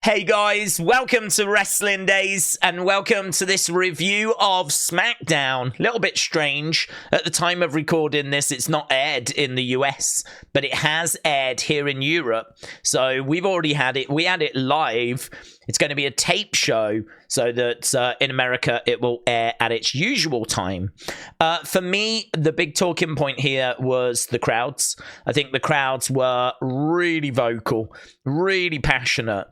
Hey guys, welcome to Wrestling Daze and welcome to this review of Smackdown. A little bit strange. At the time of recording this, it's not aired in the US, but it has aired here in Europe. So we've already had it. We had it live. It's going to be a tape show so that in America it will air at its usual time. For me, the big talking point here was the crowds. I think the crowds were really vocal, really passionate.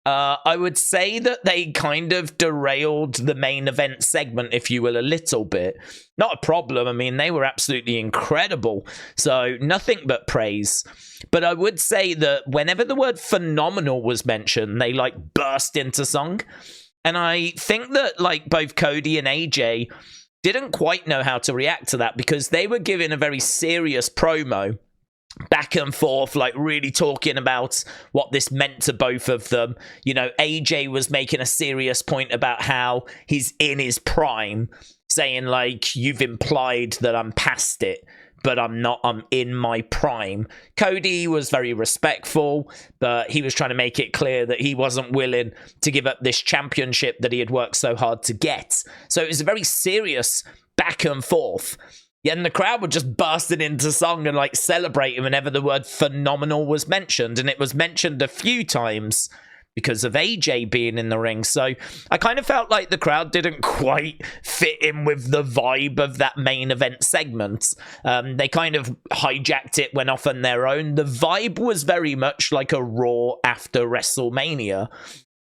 I would say that they kind of derailed the main event segment, if you will, a little bit. Not a problem. I mean, they were absolutely incredible. So nothing but praise. But I would say that whenever the word phenomenal was mentioned, they like burst into song. And I think that like both Cody and AJ didn't quite know how to react to that because they were giving a very serious promo. Back and forth, like really talking about what this meant to both of them. You know, AJ was making a serious point about how he's in his prime, saying like, you've implied that I'm past it, but I'm not, I'm in my prime. Cody was very respectful, but he was trying to make it clear that he wasn't willing to give up this championship that he had worked so hard to get. So it was a very serious back and forth. Yeah, and the crowd were just bursting into song and like celebrating whenever the word phenomenal was mentioned. And it was mentioned a few times because of AJ being in the ring. So I kind of felt like the crowd didn't quite fit in with the vibe of that main event segment. They kind of hijacked it, went off on their own. The vibe was very much like a Raw after WrestleMania.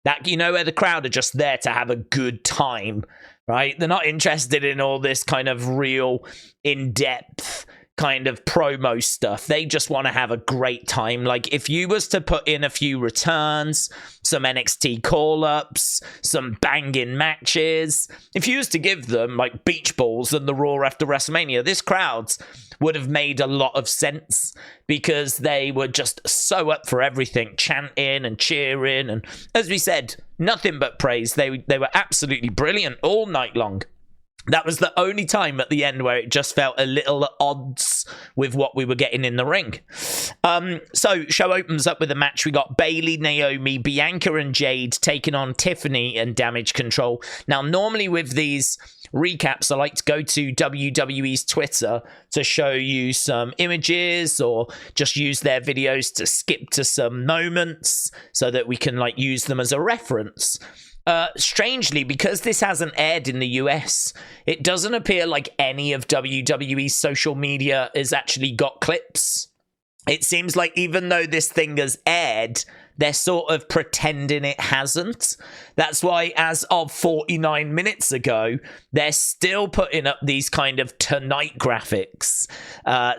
That, you know, where the crowd are just there to have a good time. Right? They're not interested in all this kind of real in-depth kind of promo stuff. They just want to have a great time. Like if you was to put in a few returns, some NXT call-ups, some banging matches, if you was to give them like beach balls and the Raw after WrestleMania, this crowd would have made a lot of sense because they were just so up for everything, chanting and cheering. And as we said, nothing but praise. They were absolutely brilliant all night long. That was the only time at the end where it just felt a little at odds with what we were getting in the ring. So, show opens up with a match. We got Bayley, Naomi, Bianca and Jade taking on Tiffany and Damage Control. Now, normally with these recaps, I like to go to WWE's Twitter to show you some images or just use their videos to skip to some moments so that we can like use them as a reference. Strangely, because this hasn't aired in the US, it doesn't appear like any of WWE's social media has actually got clips. It seems like even though this thing has aired, they're sort of pretending it hasn't. That's why as of 49 minutes ago, they're still putting up these kind of tonight graphics.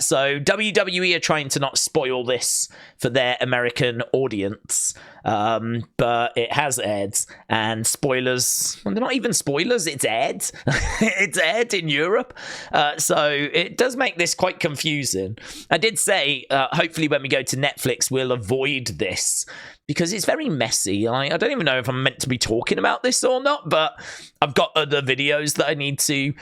So WWE are trying to not spoil this for their American audience. But it has aired. And spoilers, well, they're not even spoilers, it's aired. It's aired in Europe. So it does make this quite confusing. I did say, hopefully when we go to Netflix, we'll avoid this. Because it's very messy. I don't even know if I'm meant to be talking about this or not, but I've got other videos that I need to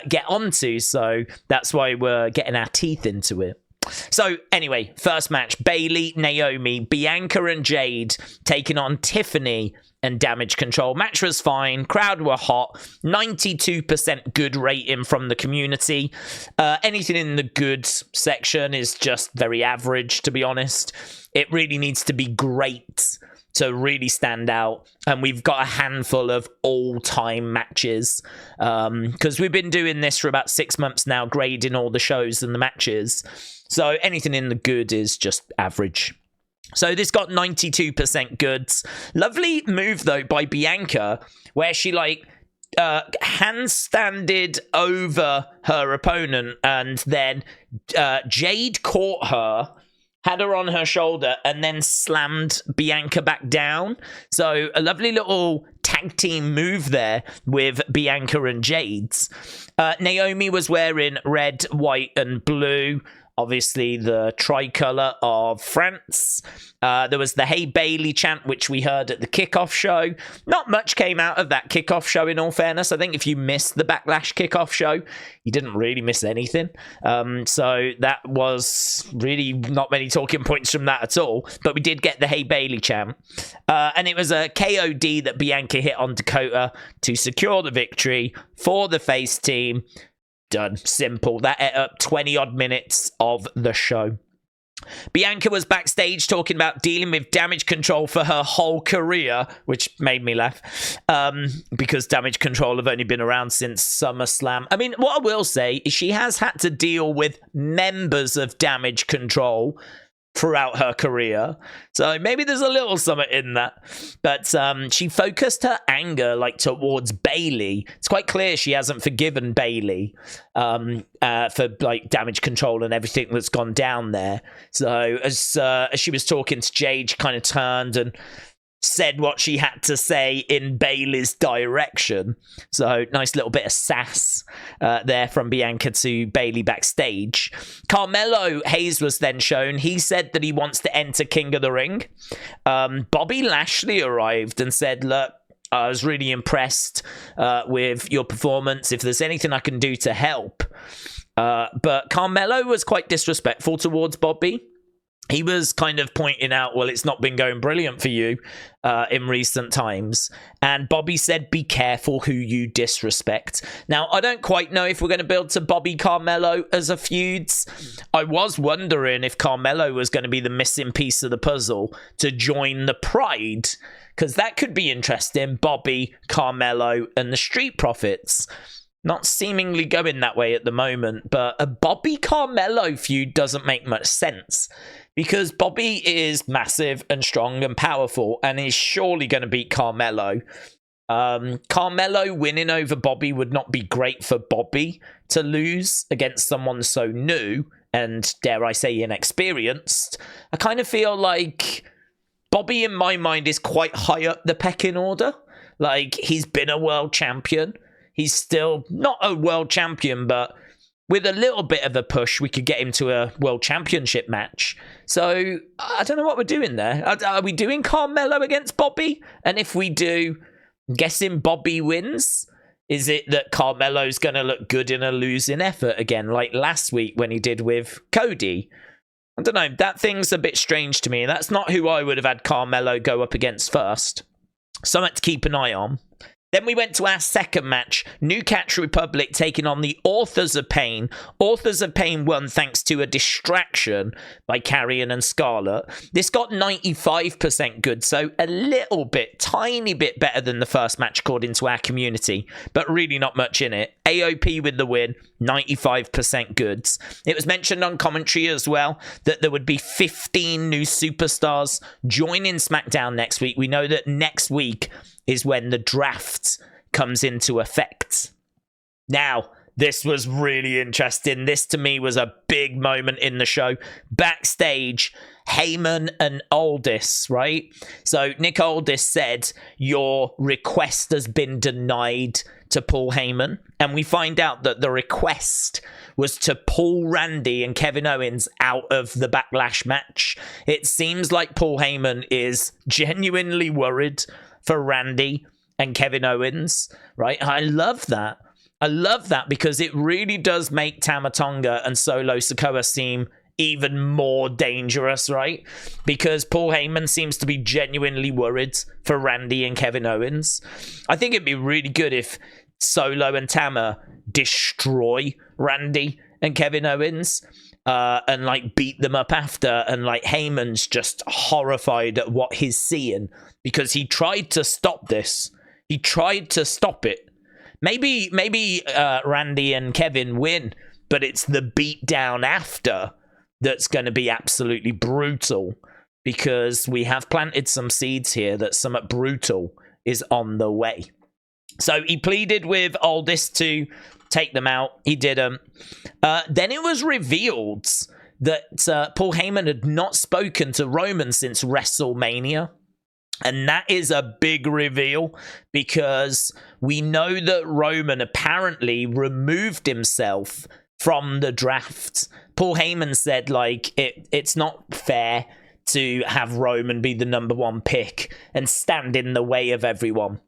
get onto, so that's why we're getting our teeth into it. So anyway, first match, Bayley, Naomi, Bianca and Jade taking on Tiffany and Damage Control. Match was fine, crowd were hot, 92% good rating from the community. Anything in the good section is just very average, to be honest. It really needs to be great to really stand out. And we've got a handful of all-time matches because we've been doing this for about 6 months now, grading all the shows and the matches. So anything in the good is just average. So this got 92% goods. Lovely move, though, by Bianca, where she, like, handstanded over her opponent, and then Jade caught her, had her on her shoulder, and then slammed Bianca back down. So a lovely little tag team move there with Bianca and Jade's. Naomi was wearing red, white, and blue. obviously the tricolour of France. There was the Hey Bayley chant, which we heard at the kickoff show. Not much came out of that kickoff show, in all fairness. I think if you missed the Backlash kickoff show, you didn't really miss anything. So that was really not many talking points from that at all. But we did get the Hey Bayley chant. And it was a KOD that Bianca hit on Dakota to secure the victory for the face team. Done. Simple. That ate up 20-odd minutes of the show. Bianca was backstage talking about dealing with damage control for her whole career, which made me laugh, because damage control have only been around since SummerSlam. I mean, what I will say is she has had to deal with members of damage control throughout her career, so maybe there's a little something in that. But she focused her anger towards Bayley. It's quite clear she hasn't forgiven Bayley for damage control and everything that's gone down there. So as she was talking to Jade, she kind of turned and said what she had to say in Bayley's direction. So nice little bit of sass there from Bianca to Bayley backstage. Carmelo Hayes was then shown. He said that he wants to enter King of the Ring. Bobby Lashley arrived and said, look, I was really impressed with your performance. If there's anything I can do to help. But Carmelo was quite disrespectful towards Bobby. He was kind of pointing out, well, it's not been going brilliant for you in recent times. And Bobby said, be careful who you disrespect. Now, I don't quite know if we're going to build to Bobby Carmelo as a feuds. I was wondering if Carmelo was going to be the missing piece of the puzzle to join the Pride, because that could be interesting. Bobby, Carmelo, and the Street Profits. Not seemingly going that way at the moment, but a Bobby Carmelo feud doesn't make much sense, because Bobby is massive and strong and powerful and is surely going to beat Carmelo. Carmelo winning over Bobby would not be great for Bobby to lose against someone so new and, dare I say, inexperienced. I kind of feel like Bobby, in my mind, is quite high up the pecking order. He's been a world champion. He's still not a world champion, but with a little bit of a push, we could get him to a world championship match. So I don't know what we're doing there. Are we doing Carmelo against Bobby? And if we do, I'm guessing Bobby wins. Is it that Carmelo's going to look good in a losing effort again, like last week when he did with Cody? I don't know. That thing's a bit strange to me. That's not who I would have had Carmelo go up against first. Something to keep an eye on. Then we went to our second match, New Catch Republic taking on the Authors of Pain. Authors of Pain won thanks to a distraction by Carrion and Scarlett. This got 95% good, so a little bit, tiny bit better than the first match according to our community, but really not much in it. AOP with the win, 95% goods. It was mentioned on commentary as well that there would be 15 new superstars joining SmackDown next week. We know that next week is when the draft comes into effect. Now, this was really interesting. This, to me, was a big moment in the show. Backstage, Heyman and Aldis, right? So Nick Aldis said, your request has been denied to Paul Heyman. And we find out that the request was to pull Randy and Kevin Owens out of the Backlash match. It seems like Paul Heyman is genuinely worried for Randy and Kevin Owens, right? I love that. I love that because it really does make Tama Tonga and Solo Sikoa seem even more dangerous, right? Because Paul Heyman seems to be genuinely worried for Randy and Kevin Owens. I think it'd be really good if Solo and Tama destroy Randy and Kevin Owens and beat them up after, and Heyman's just horrified at what he's seeing because he tried to stop this. He tried to stop it. Maybe Randy and Kevin win, but it's the beatdown after that's going to be absolutely brutal, because we have planted some seeds here that something brutal is on the way. So he pleaded with Aldis to take them out. He didn't. Then it was revealed that Paul Heyman had not spoken to Roman since WrestleMania. And that is a big reveal, because we know that Roman apparently removed himself from the draft. Paul Heyman said, like, it's not fair to have Roman be the number one pick and stand in the way of everyone.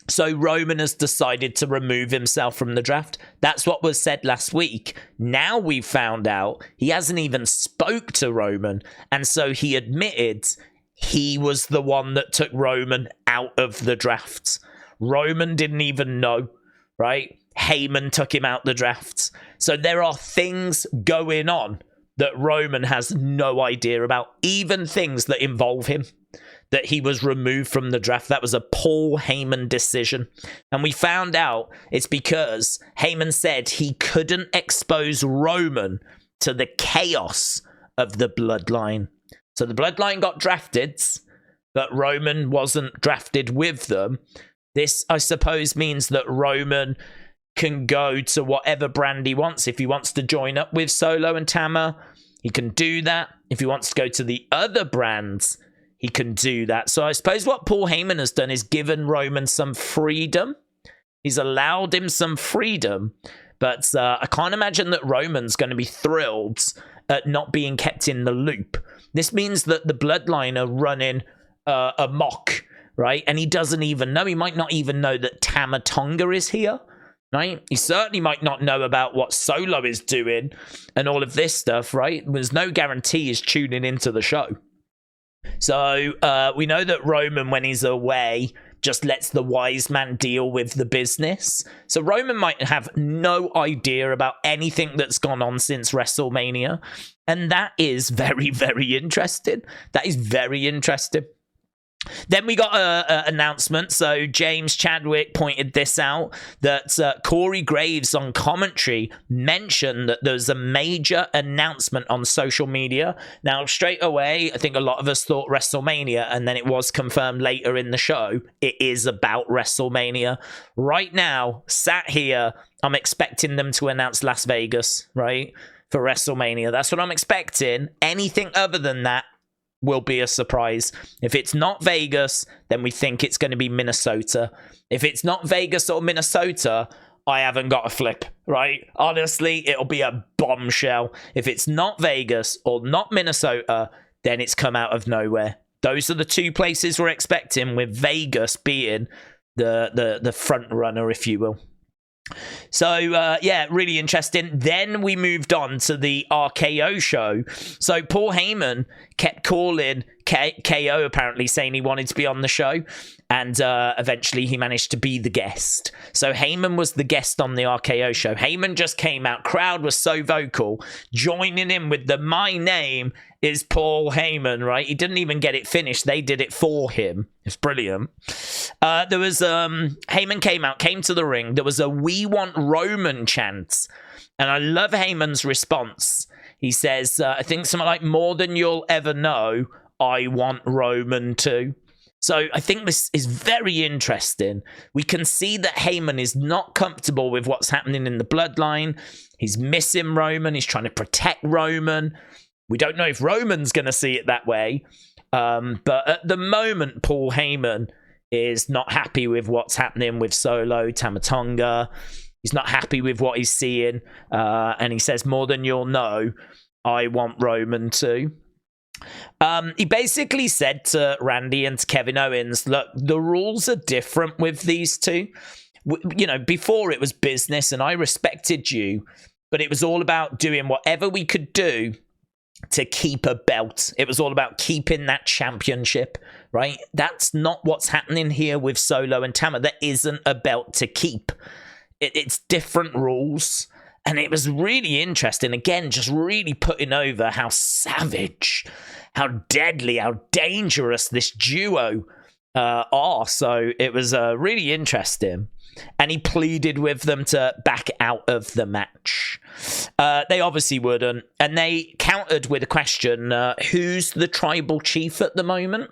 So Roman has decided to remove himself from the draft. That's what was said last week. Now we've found out he hasn't even spoke to Roman. And so he admitted he was the one that took Roman out of the draft. Roman didn't even know, right? Heyman took him out the draft. So there are things going on that Roman has no idea about, even things that involve him, that he was removed from the draft. That was a Paul Heyman decision. And we found out it's because Heyman said he couldn't expose Roman to the chaos of the bloodline. So the bloodline got drafted, but Roman wasn't drafted with them. This, I suppose, means that Roman can go to whatever brand he wants. If he wants to join up with Solo and Tama, he can do that. If he wants to go to the other brands, he can do that. So I suppose what Paul Heyman has done is given Roman some freedom. He's allowed him some freedom. But I can't imagine that Roman's going to be thrilled at not being kept in the loop. This means that the bloodline are running amok, right? And he doesn't even know. He might not even know that Tonga is here, right? He certainly might not know about what Solo is doing and all of this stuff, right? There's no guarantee he's tuning into the show. So we know that Roman, when he's away, just lets the wise man deal with the business. So Roman might have no idea about anything that's gone on since WrestleMania. And that is very, very interesting. That is very interesting. Then we got an announcement. So James Chadwick pointed this out, that Corey Graves on commentary mentioned that there's a major announcement on social media. Now, straight away, I think a lot of us thought WrestleMania, and then it was confirmed later in the show, it is about WrestleMania. Right now, sat here, I'm expecting them to announce Las Vegas, right, for WrestleMania. That's what I'm expecting. Anything other than that will be a surprise. If it's not Vegas, then we think it's going to be Minnesota. If it's not Vegas or Minnesota, I haven't got a flip, right? Honestly, it'll be a bombshell. If it's not Vegas or not Minnesota, then it's come out of nowhere. Those are the two places we're expecting, with Vegas being the front runner, if you will. So, yeah, really interesting. Then we moved on to the RKO show. So Paul Heyman kept calling KO, apparently, saying he wanted to be on the show. And eventually he managed to be the guest. So Heyman was the guest on the RKO show. Heyman just came out. Crowd was so vocal, joining in with the "My name is Paul Heyman," right? He didn't even get it finished. They did it for him. It's brilliant. There was Heyman came to the ring. There was a "We want Roman" chant. And I love Heyman's response. He says, I think something like, "More than you'll ever know, I want Roman too." So I think this is very interesting. We can see that Heyman is not comfortable with what's happening in the bloodline. He's missing Roman. He's trying to protect Roman. We don't know if Roman's going to see it that way. But at the moment, Paul Heyman is not happy with what's happening with Solo, Tonga. He's not happy with what he's seeing. And he says, "More than you'll know, I want Roman too." He basically said to Randy and to Kevin Owens, look, the rules are different with these two. You know, before it was business and I respected you, but it was all about doing whatever we could do to keep a belt. It was all about keeping that championship, right? That's not what's happening here with Solo and Tama. There isn't a belt to keep. It's different rules. And it was really interesting, again, just really putting over how savage, how deadly, how dangerous this duo are. So it was really interesting. And he pleaded with them to back out of the match. They obviously wouldn't. And they countered with a question, who's the tribal chief at the moment?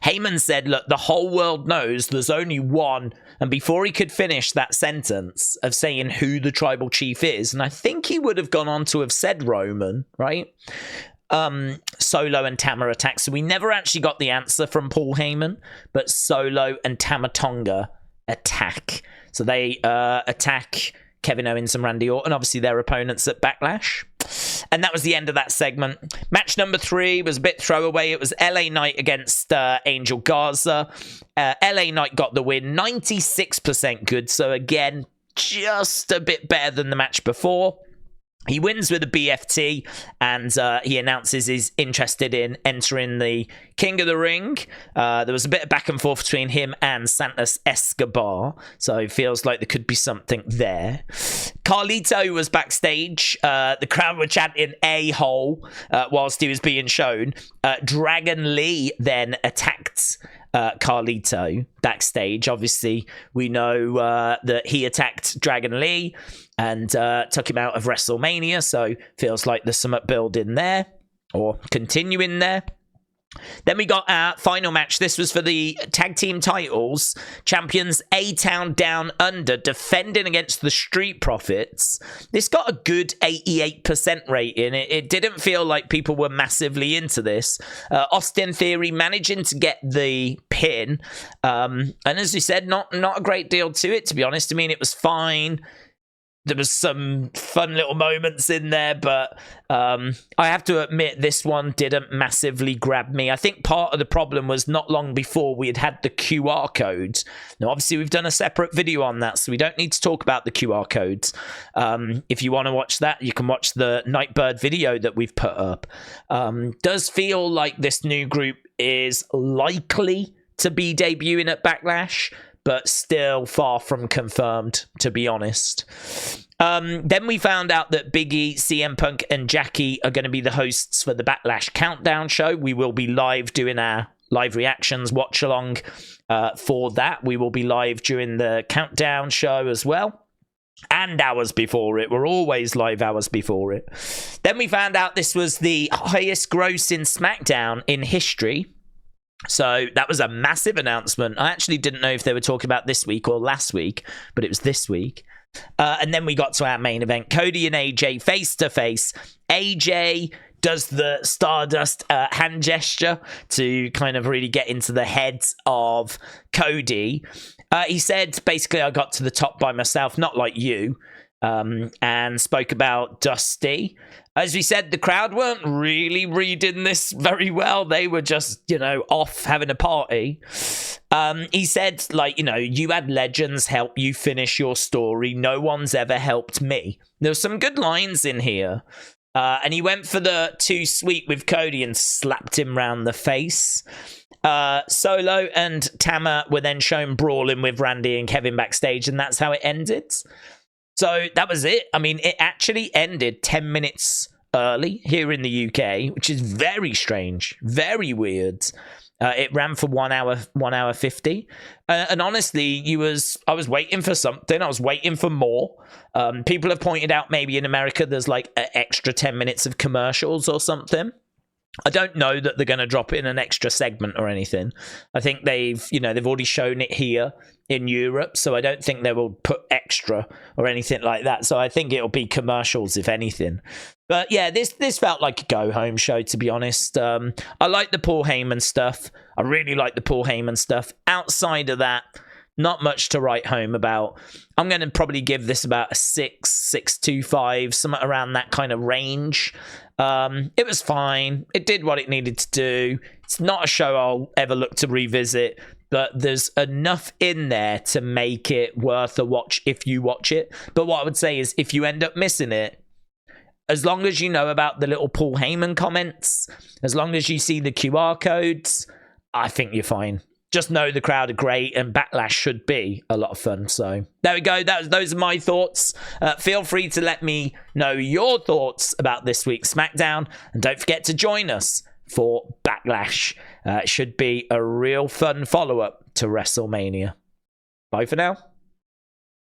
Heyman said, look, the whole world knows there's only one. And before he could finish that sentence of saying who the tribal chief is, and I think he would have gone on to have said Roman, right? Solo and Tama attack. So we never actually got the answer from Paul Heyman, but Solo and Tonga attack. So they attack Kevin Owens and Randy Orton, obviously their opponents at Backlash. And that was the end of that segment. Match number 3 was a bit throwaway. It was LA Knight against Angel Garza. LA Knight got the win, 96% good. So again, just a bit better than the match before. He wins with a BFT, and he announces he's interested in entering the King of the Ring. There was a bit of back and forth between him and Santos Escobar, so it feels like there could be something there. Carlito was backstage. The crowd were chanting "a-hole" whilst he was being shown. Dragon Lee then attacked Carlito backstage. Obviously, we know that he attacked Dragon Lee and took him out of WrestleMania, so feels like there's some building there, or continuing there. Then we got our final match. This was for the tag team titles. Champions A-Town Down Under defending against the Street Profits. This got a good 88% rating. It didn't feel like people were massively into this. Austin Theory managing to get the pin. And as we said, not a great deal to it, to be honest. I mean, it was fine. There was some fun little moments in there, but I have to admit this one didn't massively grab me. I think part of the problem was not long before we had the QR codes. Now, obviously, we've done a separate video on that, so we don't need to talk about the QR codes. If you want to watch that, you can watch the Nightbird video that we've put up. Does feel like this new group is likely to be debuting at Backlash, but still far from confirmed, to be honest. Then we found out that Big E, CM Punk, and Jackie are going to be the hosts for the Backlash Countdown show. We will be live doing our live reactions, watch along for that. We will be live during the Countdown show as well, and hours before it. We're always live hours before it. Then we found out this was the highest gross in SmackDown in history. So that was a massive announcement. I actually didn't know if they were talking about this week or last week, but it was this week. And then we got to our main event. Cody and AJ face to face. AJ does the Stardust hand gesture to kind of really get into the head of Cody. He said, basically, I got to the top by myself, not like you. And spoke about Dusty. As we said, the crowd weren't really reading this very well. They were just, off having a party. He said, you had legends help you finish your story. No one's ever helped me. There's some good lines in here. And he went for the too sweet with Cody and slapped him round the face. Solo and Tama were then shown brawling with Randy and Kevin backstage, and that's how it ended. So that was it. I mean, it actually ended 10 minutes early here in the UK, which is very strange, very weird. It ran for 1 hour 50. And honestly, I was waiting for something. I was waiting for more. People have pointed out maybe in America there's like an extra 10 minutes of commercials or something. I don't know that they're going to drop in an extra segment or anything. I think they've already shown it here in Europe, so I don't think they will put extra or anything like that. So I think it'll be commercials, if anything. But yeah, this felt like a go-home show, to be honest. I like the Paul Heyman stuff. I really like the Paul Heyman stuff. Outside of that, not much to write home about. I'm going to probably give this about a 6.25, something around that kind of range. It was fine. It did what it needed to do. It's not a show I'll ever look to revisit, but there's enough in there to make it worth a watch if you watch it. But what I would say is, if you end up missing it, as long as you know about the little Paul Heyman comments, as long as you see the QR codes, I think you're fine. Just know the crowd are great, and Backlash should be a lot of fun. So there we go. Those are my thoughts. Feel free to let me know your thoughts about this week's SmackDown, and don't forget to join us for Backlash. It should be a real fun follow-up to WrestleMania. Bye for now.